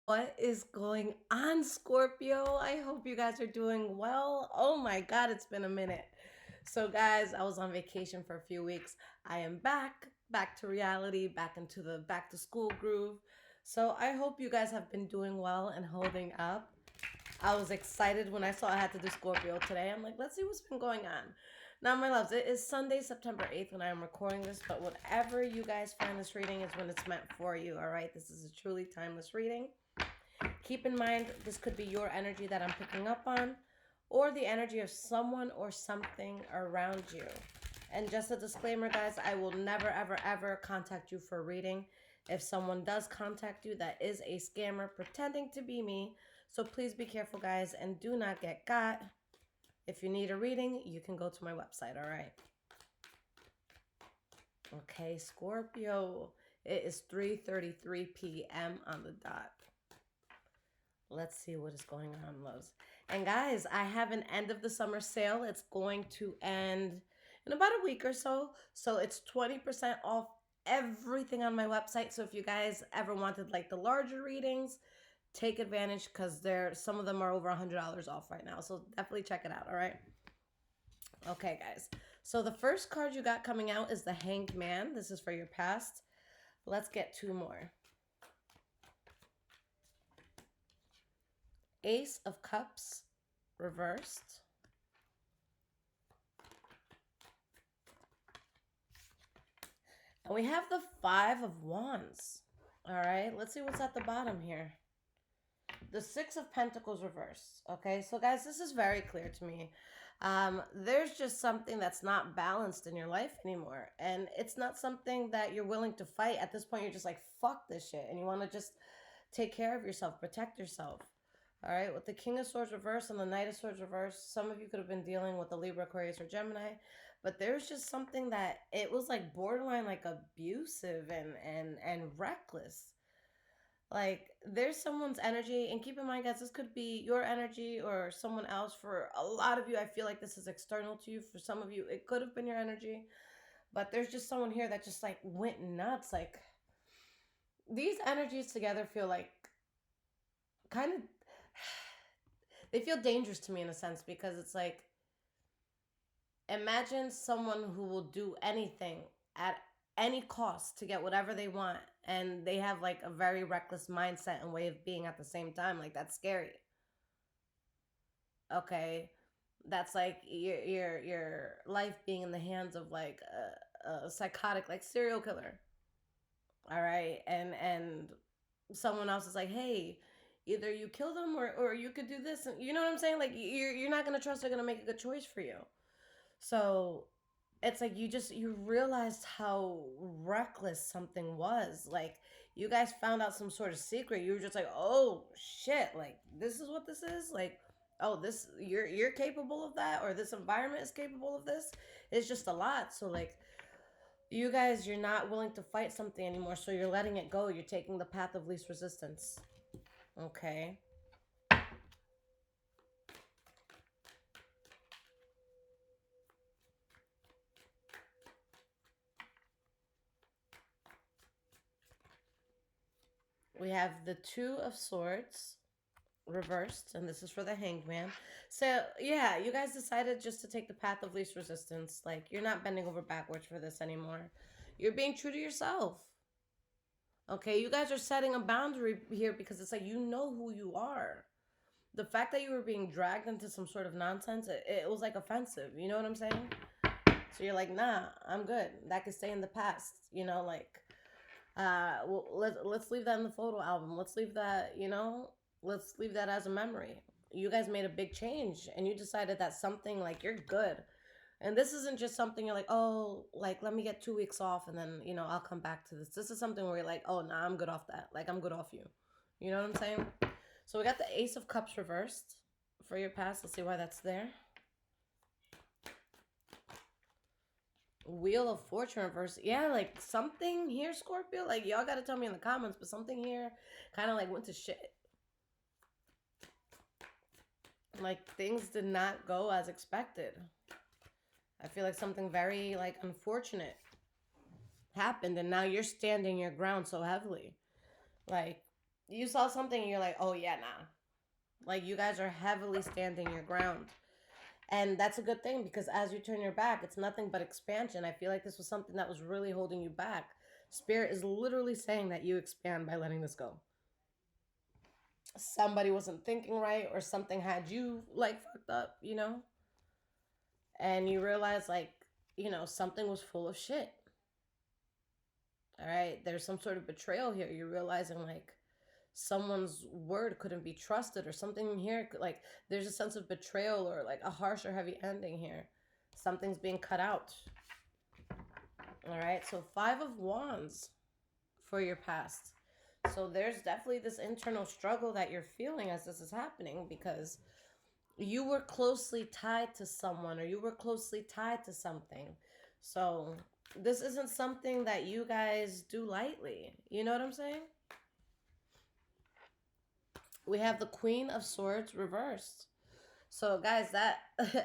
What is going on, Scorpio? I hope you guys are doing well. Oh my God, it's been a minute. So, guys, I was on vacation for a few weeks. I am back to reality, back into the back to school groove. So, I hope you guys have been doing well and holding up. I was excited when I saw I had to do Scorpio today. I'm like, let's see what's been going on. Now, my loves, it is Sunday, September 8th when I am recording this, but whatever you guys find this reading is when it's meant for you, all right? This is a truly timeless reading. Keep in mind, this could be your energy that I'm picking up on, or the energy of someone or something around you. And just a disclaimer, guys, I will never, ever, ever contact you for a reading. If someone does contact you, that is a scammer pretending to be me. So please be careful, guys, and do not get got. If you need a reading, you can go to my website, all right? Okay, Scorpio. It is 3:33 p.m. on the dot. Let's see what is going on, loves. And guys, I have an end of the summer sale. It's going to end in about a week or so. So it's 20% off everything on my website. So if you guys ever wanted like the larger readings, take advantage because some of them are over $100 off right now. So definitely check it out, all right? Okay, guys. So the first card you got coming out is the Hanged Man. This is for your past. Let's get two more. Ace of Cups reversed. And we have the Five of Wands. All right, let's see what's at the bottom here. The Six of Pentacles reversed. Okay, so guys, this is very clear to me. There's just something that's not balanced in your life anymore. And it's not something that you're willing to fight. At this point, you're just like, fuck this shit. And you want to just take care of yourself, protect yourself. All right, with the King of Swords reversed and the Knight of Swords reversed, some of you could have been dealing with the Libra, Aquarius, or Gemini, but there's just something that it was like borderline like abusive and reckless. Like there's someone's energy, and keep in mind, guys, this could be your energy or someone else. For a lot of you, I feel like this is external to you. For some of you, it could have been your energy, but there's just someone here that just like went nuts. Like these energies together feel like kind of they feel dangerous to me in a sense because it's like imagine someone who will do anything at any cost to get whatever they want, and they have like a very reckless mindset and way of being at the same time. Like that's scary. Okay, that's like your life being in the hands of like a psychotic like serial killer. All right, and someone else is like, hey, either you kill them or you could do this, and you know what I'm saying? Like you're not gonna trust they're gonna make a good choice for you. So it's like you realized how reckless something was. Like you guys found out some sort of secret. You were just like, oh shit, like this is what this is. Like, oh, this you're capable of that, or this environment is capable of this. It's just a lot. So like you guys, you're not willing to fight something anymore, so you're letting it go. You're taking the path of least resistance. Okay. We have the Two of Swords reversed, and this is for the Hanged Man. So yeah, you guys decided just to take the path of least resistance. Like you're not bending over backwards for this anymore. You're being true to yourself. Okay, you guys are setting a boundary here because it's like you know who you are. The fact that you were being dragged into some sort of nonsense, it was like offensive. You know what I'm saying? So you're like, nah, I'm good. That could stay in the past. You know, like well, let's leave that in the photo album. Let's leave that, let's leave that as a memory. You guys made a big change and you decided that something like you're good. And this isn't just something you're like, oh, like let me get 2 weeks off and then, I'll come back to this. This is something where you're like, oh, nah, I'm good off that. Like I'm good off you. You know what I'm saying? So we got the Ace of Cups reversed for your past. Let's see why that's there. Wheel of Fortune reverse. Yeah, like something here, Scorpio. Like y'all gotta tell me in the comments, but something here kind of like went to shit. Like things did not go as expected. I feel like something very like unfortunate happened, and now you're standing your ground so heavily. Like You saw something and you're like, oh yeah, nah. Like you guys are heavily standing your ground. And that's a good thing because as you turn your back, it's nothing but expansion. I feel like this was something that was really holding you back. Spirit is literally saying that you expand by letting this go. Somebody wasn't thinking right or something had you like fucked up, and you realize like, something was full of shit. All right, there's some sort of betrayal here. You're realizing like someone's word couldn't be trusted or something here, like there's a sense of betrayal or like a harsh or heavy ending here. Something's being cut out. All right, so 5 of Wands for your past. So there's definitely this internal struggle that you're feeling as this is happening because you were closely tied to someone or you were closely tied to something. So this isn't something that you guys do lightly. You know what I'm saying? We have the Queen of Swords reversed. So guys, that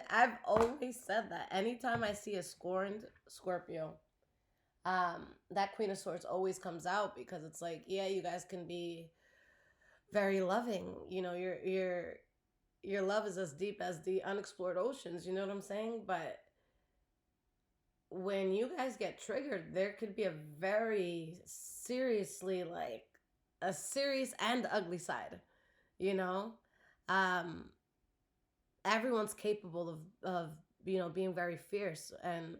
I've always said that anytime I see a scorned Scorpio, that Queen of Swords always comes out because it's like, yeah, you guys can be very loving. Your love is as deep as the unexplored oceans. You know what I'm saying? But when you guys get triggered, there could be a very seriously like a serious and ugly side. You know, um, everyone's capable of being very fierce, and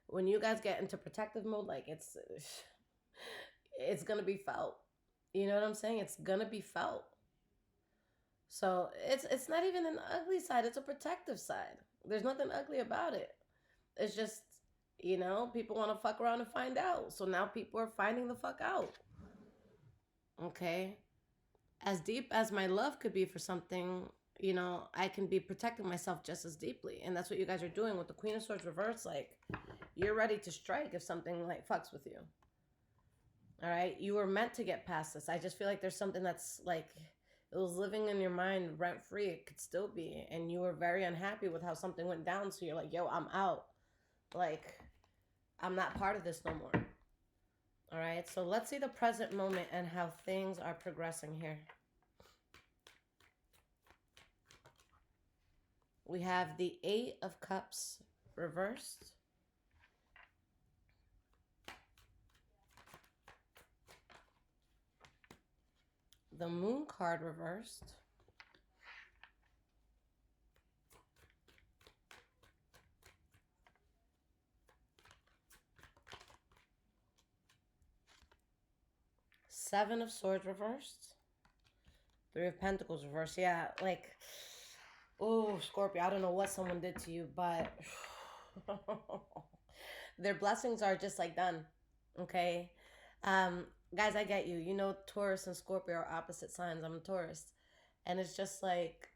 when you guys get into protective mode, like it's gonna be felt. You know what I'm saying? It's gonna be felt. So it's not even an ugly side, it's a protective side. There's nothing ugly about it. It's just, people want to fuck around and find out. So now people are finding the fuck out. Okay? As deep as my love could be for something, I can be protecting myself just as deeply. And that's what you guys are doing with the Queen of Swords reverse. Like, you're ready to strike if something like fucks with you. All right? You were meant to get past this. I just feel like there's something that's like it was living in your mind rent free. It could still be. And you were very unhappy with how something went down. So you're like, yo, I'm out. Like, I'm not part of this no more. All right. So let's see the present moment and how things are progressing here. We have the 8 of Cups reversed. The Moon card reversed. Seven of Swords reversed. 3 of Pentacles reversed. Yeah, like, oh, Scorpio, I don't know what someone did to you, but their blessings are just like done. Okay. Guys, I get you. Taurus and Scorpio are opposite signs. I'm a Taurus. And it's just like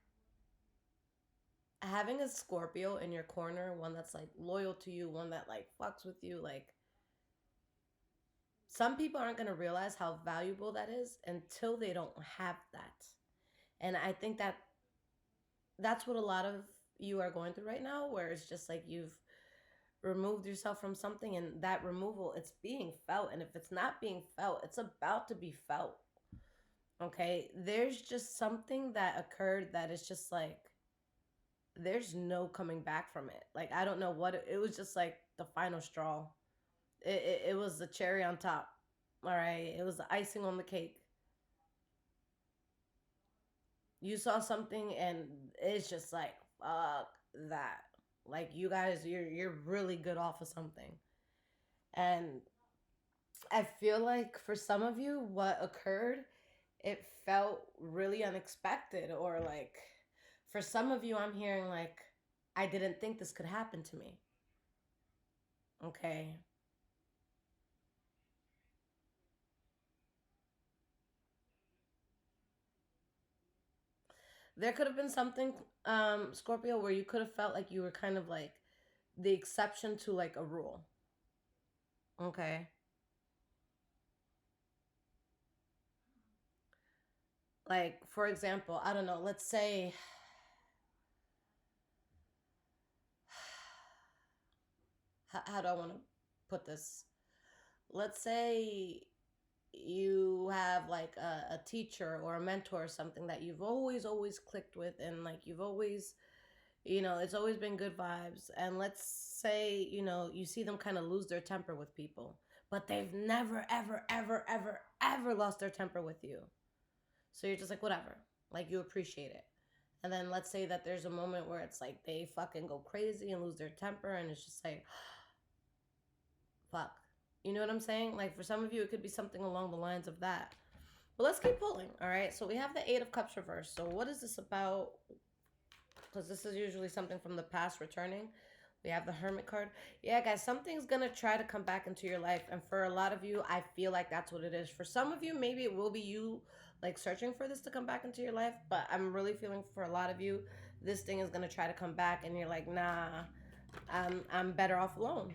having a Scorpio in your corner, one that's like loyal to you, one that like fucks with you, like some people aren't going to realize how valuable that is until they don't have that. And I think that's what a lot of you are going through right now, where it's just like you've removed yourself from something, and that removal, it's being felt. And if it's not being felt, it's about to be felt. Okay, there's just something that occurred that is just like there's no coming back from it. Like, I don't know what it was, just like the final straw. It was the cherry on top. All right, it was the icing on the cake. You saw something and it's just like fuck that. Like, you guys, you're really good off of something. And I feel like for some of you, what occurred, it felt really unexpected. Or like for some of you, I'm hearing like, I didn't think this could happen to me. Okay. There could have been something, Scorpio, where you could have felt like you were kind of like the exception to like a rule. Okay. Like, for example, I don't know, let's say, how do I want to put this? Let's say you have like a teacher or a mentor or something that you've always clicked with, and like you've always, it's always been good vibes. And let's say, you see them kind of lose their temper with people, but they've never, ever lost their temper with you. So you're just like, whatever. Like, you appreciate it. And then let's say that there's a moment where it's like they fucking go crazy and lose their temper, and it's just like, fuck. You know what I'm saying? Like, for some of you, it could be something along the lines of that. But let's keep pulling, all right? So we have the Eight of Cups reversed. So what is this about? Because this is usually something from the past returning. We have the Hermit card. Yeah, guys, something's going to try to come back into your life. And for a lot of you, I feel like that's what it is. For some of you, maybe it will be you, like, searching for this to come back into your life. But I'm really feeling for a lot of you, this thing is going to try to come back. And you're like, nah, I'm better off alone.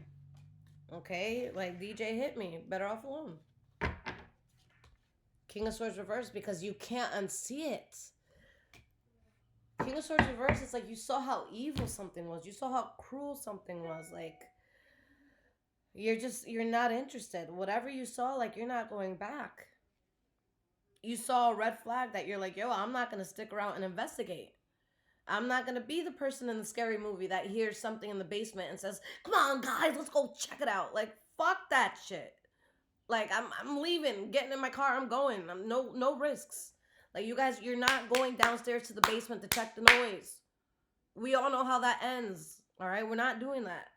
Okay? Like, DJ hit me. Better off alone. King of Swords reversed, because you can't unsee it. King of Swords reversed, it's like you saw how evil something was. You saw how cruel something was. Like, you're not interested. Whatever you saw, like, you're not going back. You saw a red flag that you're like, yo, I'm not going to stick around and investigate. I'm not going to be the person in the scary movie that hears something in the basement and says, come on, guys, let's go check it out. Like, fuck that shit. Like, I'm leaving, getting in my car, I'm going. I'm no risks. Like, you guys, you're not going downstairs to the basement to check the noise. We all know how that ends. All right, we're not doing that.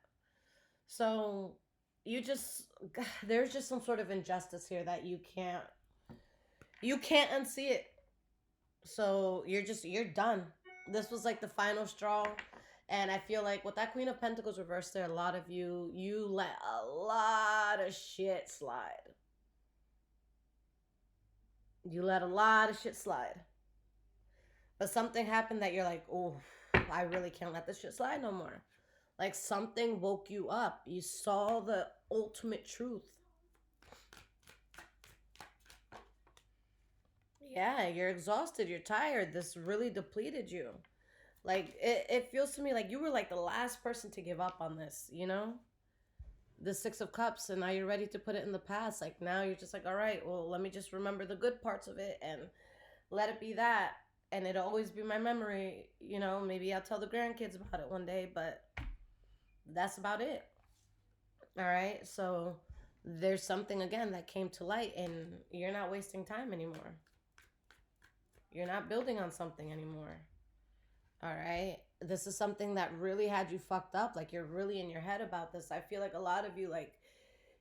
So there's just some sort of injustice here that you can't unsee it. So you're done. This was like the final straw. And I feel like with that Queen of Pentacles reversed there, a lot of you let a lot of shit slide. You let a lot of shit slide. But something happened that you're like, oh, I really can't let this shit slide no more. Like, something woke you up. You saw the ultimate truth. Yeah, you're exhausted. You're tired. This really depleted you. Like, it feels to me like you were like the last person to give up on this, The Six of Cups, and now you're ready to put it in the past. Like, now you're just like, all right, well, let me just remember the good parts of it and let it be that. And it'll always be my memory, Maybe I'll tell the grandkids about it one day, but that's about it. All right, so there's something again that came to light, and you're not wasting time anymore. You're not building on something anymore. All right, this is something that really had you fucked up. Like, you're really in your head about this. I feel like a lot of you, like,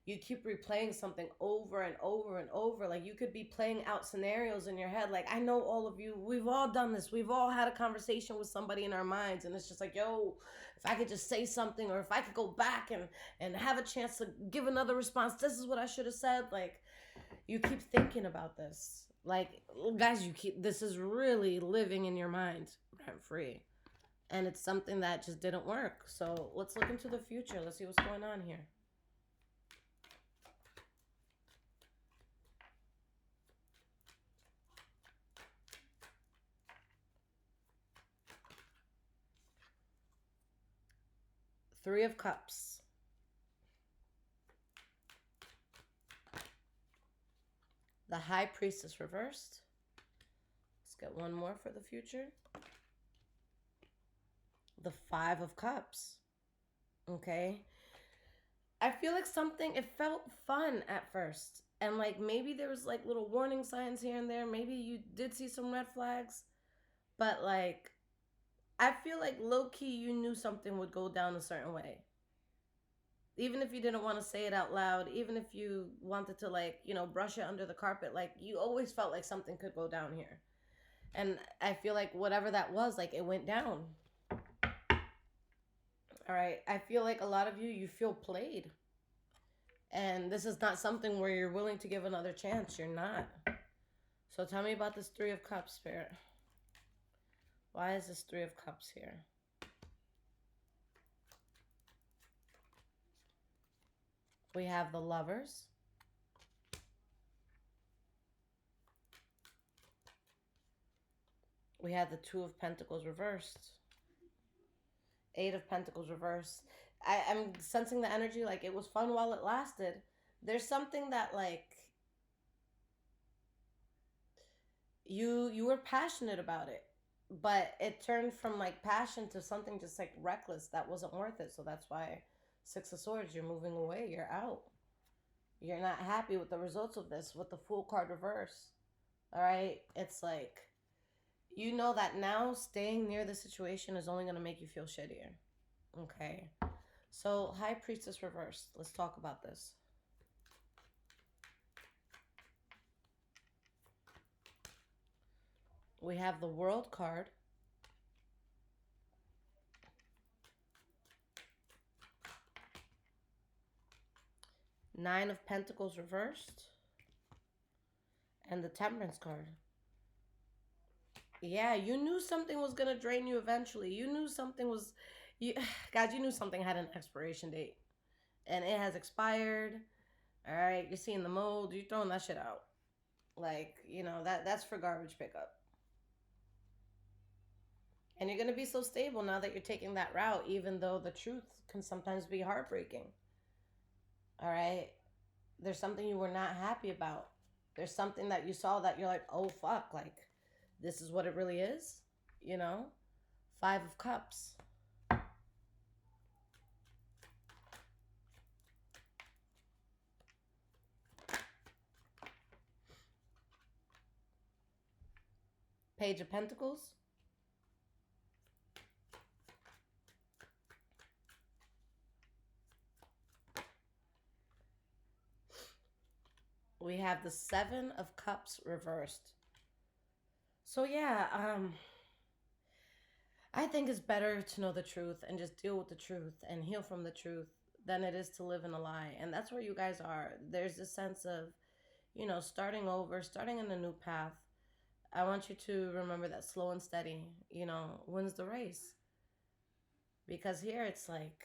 you keep replaying something over and over and over. Like, you could be playing out scenarios in your head. Like, I know all of you, we've all done this. We've all had a conversation with somebody in our minds, and it's just like, yo, if I could just say something, or if I could go back and have a chance to give another response, this is what I should have said. Like, you keep thinking about this. Like, guys, this is really living in your mind rent free. And it's something that just didn't work. So let's look into the future. Let's see what's going on here. Three of Cups. The High Priestess reversed. Let's get one more for the future. The Five of Cups. Okay. I feel like it felt fun at first. And like maybe there was like little warning signs here and there. Maybe you did see some red flags. But like, I feel like low-key you knew something would go down a certain way. Even if you didn't want to say it out loud, even if you wanted to like, brush it under the carpet, like you always felt like something could go down here. And I feel like whatever that was, like it went down. All right. I feel like a lot of you feel played. And this is not something where you're willing to give another chance. You're not. So tell me about this Three of Cups, Spirit. Why is this Three of Cups here? We have the Lovers. We have the Two of Pentacles reversed. Eight of Pentacles reversed. I'm sensing the energy like it was fun while it lasted. There's something that like you were passionate about it, but it turned from like passion to something just like reckless that wasn't worth it. So that's why Six of Swords, you're moving away, you're out. You're not happy with the results of this with the Fool card reverse. All right? It's like you know that now staying near the situation is only going to make you feel shittier. Okay? So, High Priestess reversed. Let's talk about this. We have the World card. Nine of Pentacles reversed. And the Temperance card. Yeah, you knew something was going to drain you eventually. You knew something was... Guys, you knew something had an expiration date. And it has expired. All right, you're seeing the mold. You're throwing that shit out. Like, you know, that's for garbage pickup. And you're going to be so stable now that you're taking that route, even though the truth can sometimes be heartbreaking. All right? There's something you were not happy about. There's something that you saw that you're like, oh, fuck. Like, this is what it really is. You know? Five of Cups. Page of Pentacles. We have the Seven of Cups reversed. So yeah, I think it's better to know the truth and just deal with the truth and heal from the truth than it is to live in a lie. And that's where you guys are. There's this sense of, you know, starting over, starting in a new path. I want you to remember that slow and steady, you know, wins the race. Because here it's like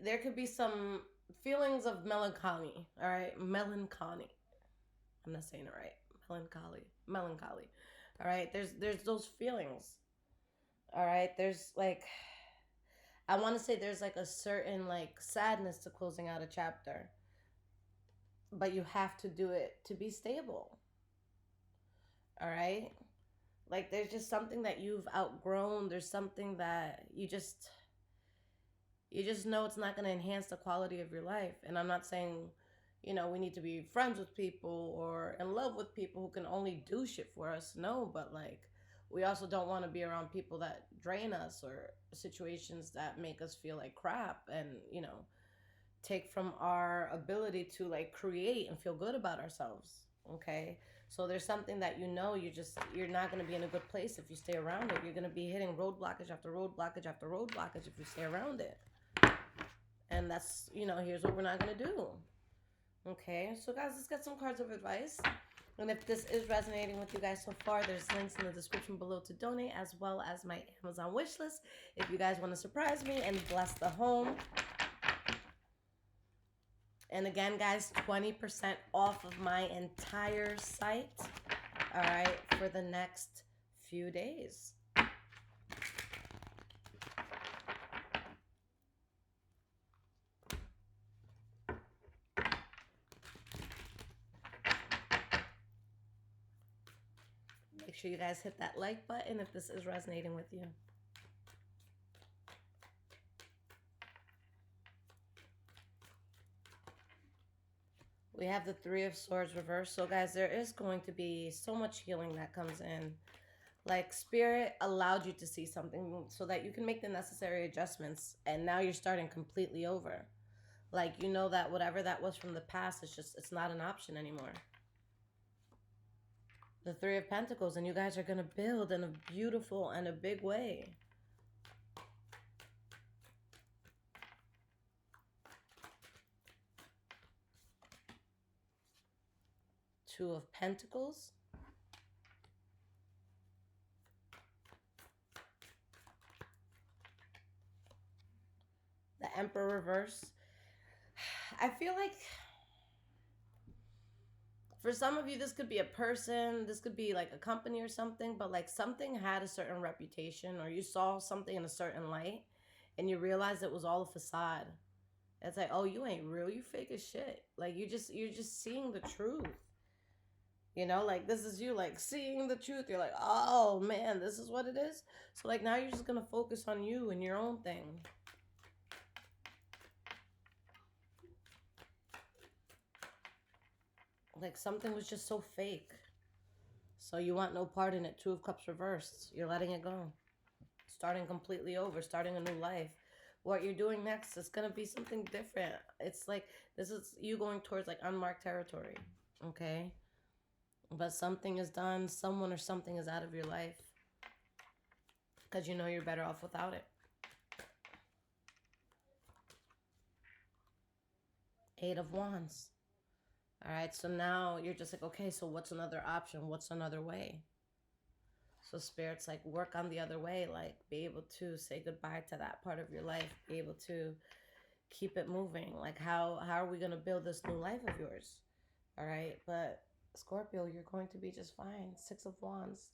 there could be some feelings of melancholy, all right? Melancholy. I'm not saying it right. Melancholy. All right? There's those feelings. All right? There's like I want to say there's like a certain like sadness to closing out a chapter. But you have to do it to be stable. All right? Like there's just something that you've outgrown. There's something that you just know it's not going to enhance the quality of your life. And I'm not saying, you know, we need to be friends with people or in love with people who can only do shit for us. No, but like we also don't want to be around people that drain us or situations that make us feel like crap and, you know, take from our ability to like create and feel good about ourselves. Okay? So there's something that you know you're not going to be in a good place if you stay around it. You're going to be hitting road blockage after road blockage after road blockage if you stay around it. And that's, you know, here's what we're not going to do. Okay, so guys, let's get some cards of advice. And if this is resonating with you guys so far, there's links in the description below to donate, as well as my Amazon wish list if you guys want to surprise me and bless the home. And again, guys, 20% off of my entire site, all right, for the next few days. Make sure you guys hit that like button if this is resonating with you. We have the Three of Swords reversed. So guys, there is going to be so much healing that comes in. Like Spirit allowed you to see something so that you can make the necessary adjustments. And now you're starting completely over. Like, you know that whatever that was from the past, it's not an option anymore. The Three of Pentacles, and you guys are going to build in a beautiful and a big way. Two of Pentacles. The Emperor reverse. I feel like for some of you, this could be a person, this could be like a company or something, but like something had a certain reputation or you saw something in a certain light and you realized it was all a facade. It's like, oh, you ain't real, you fake as shit. Like you're just seeing the truth. You know, like this is you like seeing the truth. You're like, oh man, this is what it is. So like now you're just gonna focus on you and your own thing. Like something was just so fake. So you want no part in it. Two of Cups reversed. You're letting it go. Starting completely over, starting a new life. What you're doing next is gonna be something different. It's like this is you going towards like unmarked territory. Okay? But something is done, someone or something is out of your life. Because you know you're better off without it. 8 of Wands. All right, so now you're just like, okay, so what's another option? What's another way? So Spirit's like, work on the other way, like be able to say goodbye to that part of your life, be able to keep it moving. Like how are we gonna build this new life of yours? All right, but Scorpio, you're going to be just fine. 6 of Wands.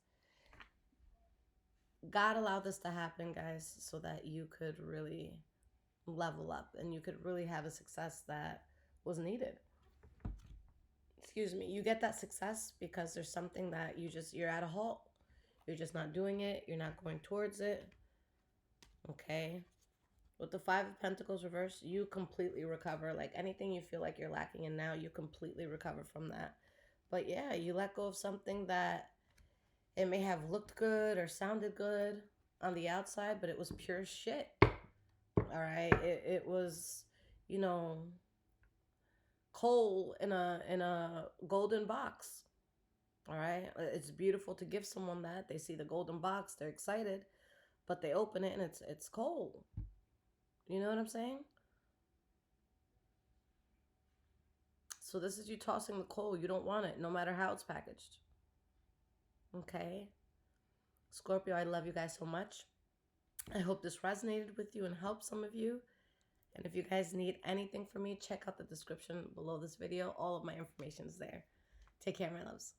God allowed this to happen, guys, so that you could really level up and you could really have a success that was needed. Excuse me. You get that success because there's something that you're at a halt. You're just not doing it. You're not going towards it. Okay. With the 5 of Pentacles reversed, you completely recover. Like anything you feel like you're lacking in now, you completely recover from that. But yeah, you let go of something that it may have looked good or sounded good on the outside, but it was pure shit. All right. It was, you know, coal in a golden box. All right. It's beautiful to give someone that. They see the golden box, they're excited, but they open it and it's coal. You know what I'm saying? So this is you tossing the coal. You don't want it, no matter how it's packaged. Okay. Scorpio, I love you guys so much. I hope this resonated with you and helped some of you. And if you guys need anything from me, check out the description below this video. All of my information is there. Take care, my loves.